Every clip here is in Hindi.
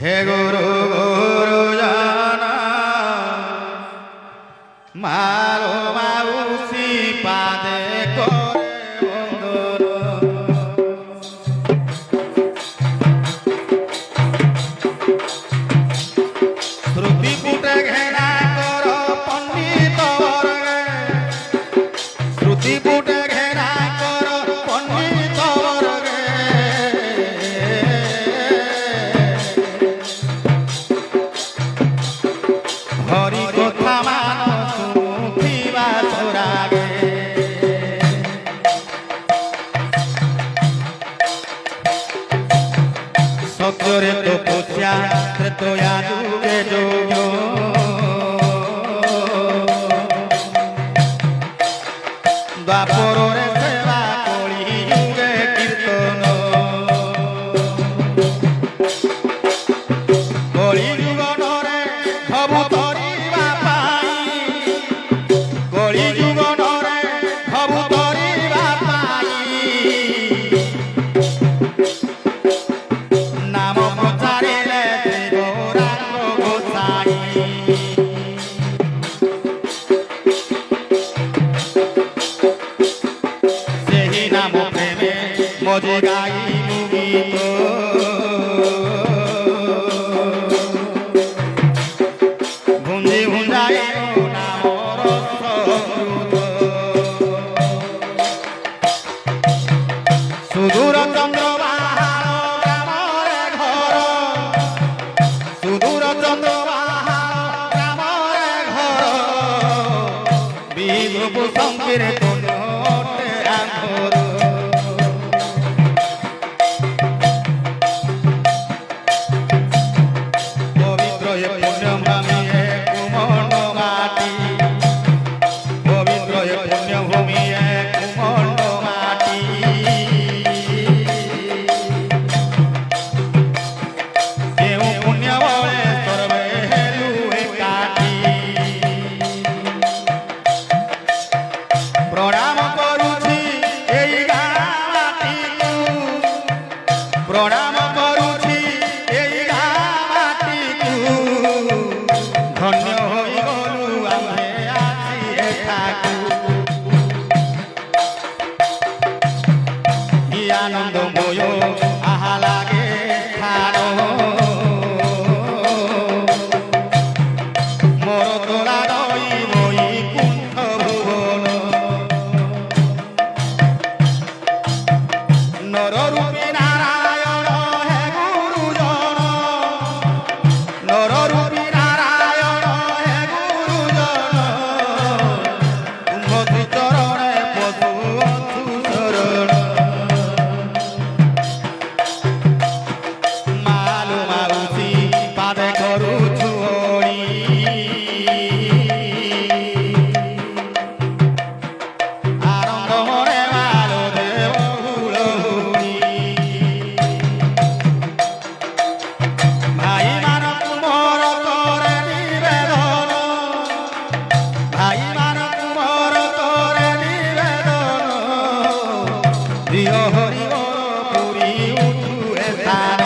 हे गुरु गुरुजन मारो माउसी पादे करे श्रुति पुटे घेरा कर पंडित वर्गे श्रुति पुटे घेरा कर पंडित वर्गे हरि कथा मान सुखिबा छोरागे सत्ୟରେ तो पूछ्या त्रेतया जुगे जोग्यो द्वापरे सेवा कली जुगे कीर्तन कली जुगनरे हबु तरिबा पाई कली जुगनरे हबु तरिबा पाई नाम प्रचारिले गौरांग गोसाई सेही नाम प्रेमे मजे गाई गीत भुंजी भुंजाई नाम रस सुदूर चंद्रबाहार ग्रामरे घर सुदूर चंद्रबाहार ग्रामरे घर विद्रुप संकीर्तन आंधर पवित्र ये पुण्यभूमि है कुमंड माटी पवित्र ये पुण्यभूमि है कुमंड माटी केउ पुण्य बळे सर्वे हेलु एकाठी प्रणाम करूछि एई गामाटीकु प्रणाम करूछि एई गामाटीकु धन्य होई गलु आमे आछि एठाकु कि आनंदमय आहा लागे खानो मोर तोला रई बई कुंठ भुवन नर रूपी नारायण हे गुरुजन नर रूपी नारायण हे गुरुजन उन्मति चरणे पशु अथु शरण मालु माउसी पादे करूछु ओळी आनंद मने मालो देव हुलहुली भाई मानकु मोर तोरे निवेदन भाई मानकु मोर तोरे निवेदन दियो हरि मोर पुरी उठु एथान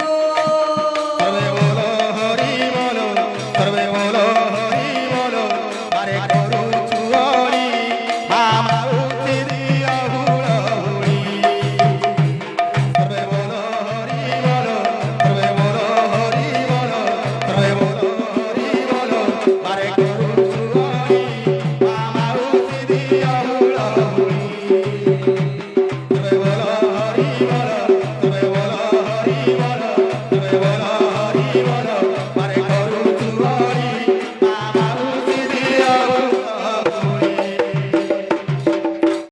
सर्वे बोलो हरि बोलो सर्वे बोलो हरि बोलो मारे करूछु ओळी मामा उठी दियो हुलहुली सर्वे बोलो हरि बोलो सर्वे बोलो हरि बोलो सर्वे बोलो हरि बोलो मारे करूछु ओळी मामा उठी दियो हुलहुली